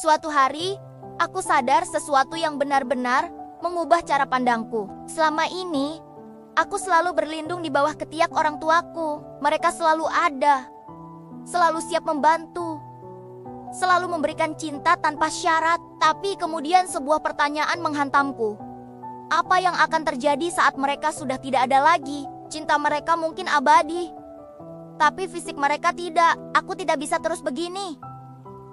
Suatu hari, aku sadar sesuatu yang benar-benar mengubah cara pandangku. Selama ini, aku selalu berlindung di bawah ketiak orang tuaku. Mereka selalu ada, selalu siap membantu, selalu memberikan cinta tanpa syarat. Tapi kemudian sebuah pertanyaan menghantamku. Apa yang akan terjadi saat mereka sudah tidak ada lagi? Cinta mereka mungkin abadi, tapi fisik mereka tidak. Aku tidak bisa terus begini.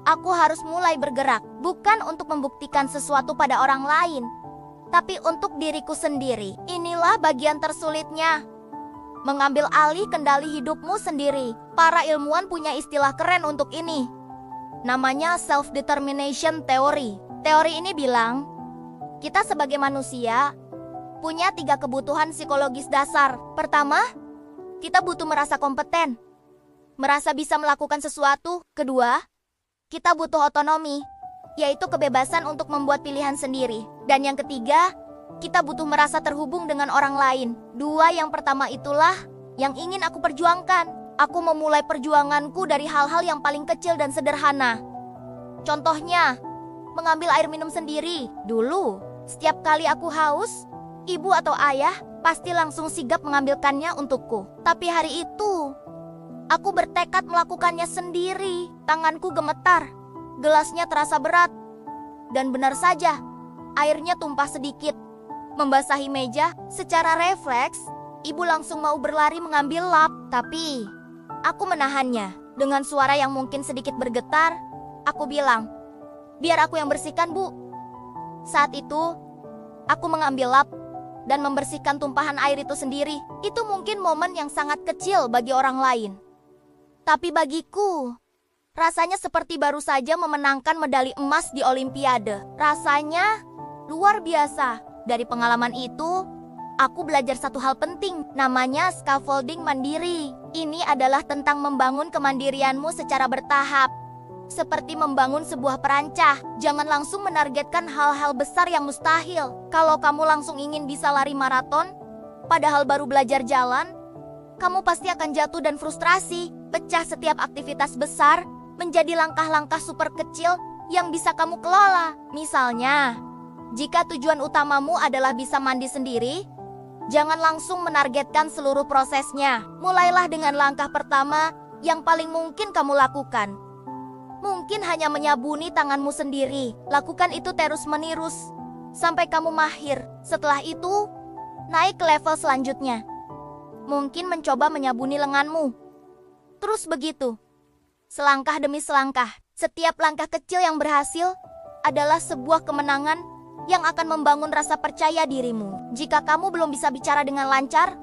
Aku harus mulai bergerak, bukan untuk membuktikan sesuatu pada orang lain, tapi untuk diriku sendiri. Inilah bagian tersulitnya. Mengambil alih kendali hidupmu sendiri. Para ilmuwan punya istilah keren untuk ini. Namanya self-determination theory. Teori ini bilang, kita sebagai manusia punya 3 kebutuhan psikologis dasar. Pertama, kita butuh merasa kompeten, merasa bisa melakukan sesuatu. Kedua, kita butuh otonomi, yaitu kebebasan untuk membuat pilihan sendiri. Dan yang ketiga, kita butuh merasa terhubung dengan orang lain. 2 yang pertama itulah yang ingin aku perjuangkan. Aku memulai perjuanganku dari hal-hal yang paling kecil dan sederhana. Contohnya, mengambil air minum sendiri. Dulu, setiap kali aku haus, ibu atau ayah pasti langsung sigap mengambilkannya untukku. Tapi hari itu, aku bertekad melakukannya sendiri. Tanganku gemetar, gelasnya terasa berat, dan benar saja, airnya tumpah sedikit, membasahi meja. Secara refleks, ibu langsung mau berlari mengambil lap, tapi aku menahannya. Dengan suara yang mungkin sedikit bergetar, aku bilang, "Biar aku yang bersihkan, Bu." Saat itu, aku mengambil lap dan membersihkan tumpahan air itu sendiri. Itu mungkin momen yang sangat kecil bagi orang lain, tapi bagiku, rasanya seperti baru saja memenangkan medali emas di Olimpiade. Rasanya luar biasa. Dari pengalaman itu, aku belajar satu hal penting, namanya scaffolding mandiri. Ini adalah tentang membangun kemandirianmu secara bertahap. Seperti membangun sebuah perancah, jangan langsung menargetkan hal-hal besar yang mustahil. Kalau kamu langsung ingin bisa lari maraton, padahal baru belajar jalan, kamu pasti akan jatuh dan frustrasi. Pecah setiap aktivitas besar menjadi langkah-langkah super kecil yang bisa kamu kelola. Misalnya, jika tujuan utamamu adalah bisa mandi sendiri, jangan langsung menargetkan seluruh prosesnya. Mulailah dengan langkah pertama yang paling mungkin kamu lakukan. Mungkin hanya menyabuni tanganmu sendiri. Lakukan itu terus-menerus sampai kamu mahir. Setelah itu, naik ke level selanjutnya. Mungkin mencoba menyabuni lenganmu. Terus begitu, selangkah demi selangkah. Setiap langkah kecil yang berhasil adalah sebuah kemenangan yang akan membangun rasa percaya dirimu. Jika kamu belum bisa bicara dengan lancar,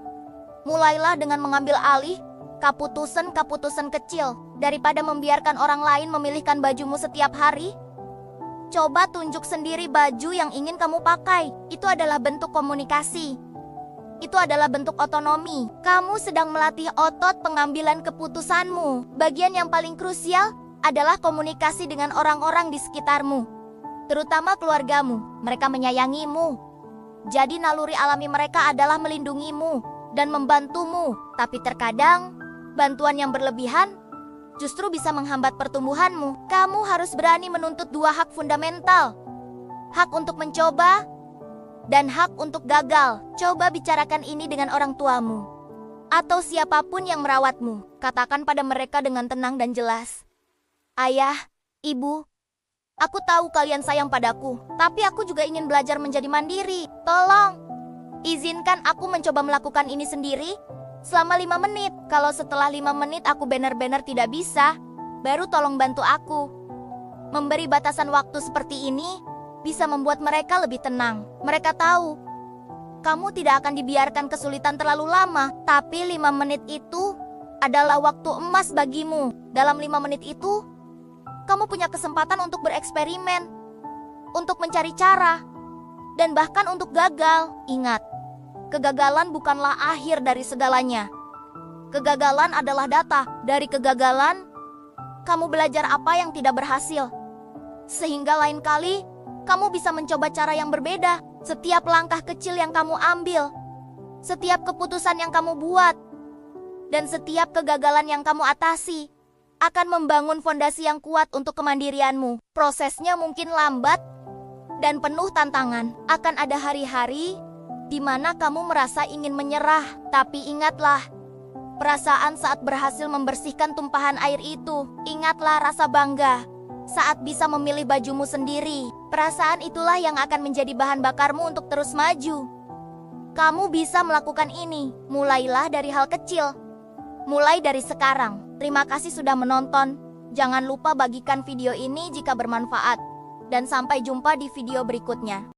mulailah dengan mengambil alih keputusan-keputusan kecil. Daripada membiarkan orang lain memilihkan bajumu setiap hari, coba tunjuk sendiri baju yang ingin kamu pakai. Itu adalah bentuk komunikasi. Itu adalah bentuk otonomi. Kamu sedang melatih otot pengambilan keputusanmu. Bagian yang paling krusial adalah komunikasi dengan orang-orang di sekitarmu, terutama keluargamu. Mereka menyayangimu, jadi naluri alami mereka adalah melindungimu dan membantumu. Tapi terkadang, bantuan yang berlebihan justru bisa menghambat pertumbuhanmu. Kamu harus berani menuntut 2 hak fundamental. Hak untuk mencoba dan hak untuk gagal. Coba bicarakan ini dengan orang tuamu atau siapapun yang merawatmu. Katakan pada mereka dengan tenang dan jelas, "Ayah, Ibu, aku tahu kalian sayang padaku, tapi aku juga ingin belajar menjadi mandiri. Tolong, izinkan aku mencoba melakukan ini sendiri selama 5 menit. Kalau setelah 5 menit aku benar-benar tidak bisa, baru tolong bantu aku." Memberi batasan waktu seperti ini bisa membuat mereka lebih tenang. Mereka tahu kamu tidak akan dibiarkan kesulitan terlalu lama, tapi 5 menit itu adalah waktu emas bagimu. Dalam 5 menit itu, kamu punya kesempatan untuk bereksperimen, untuk mencari cara, dan bahkan untuk gagal. Ingat, kegagalan bukanlah akhir dari segalanya. Kegagalan adalah data. Dari kegagalan, kamu belajar apa yang tidak berhasil, sehingga lain kali kamu bisa mencoba cara yang berbeda. Setiap langkah kecil yang kamu ambil, setiap keputusan yang kamu buat, dan setiap kegagalan yang kamu atasi akan membangun fondasi yang kuat untuk kemandirianmu. Prosesnya mungkin lambat dan penuh tantangan. Akan ada hari-hari di mana kamu merasa ingin menyerah, tapi ingatlah perasaan saat berhasil membersihkan tumpahan air itu. Ingatlah rasa bangga saat bisa memilih bajumu sendiri. Perasaan itulah yang akan menjadi bahan bakarmu untuk terus maju. Kamu bisa melakukan ini. Mulailah dari hal kecil. Mulai dari sekarang. Terima kasih sudah menonton. Jangan lupa bagikan video ini jika bermanfaat. Dan sampai jumpa di video berikutnya.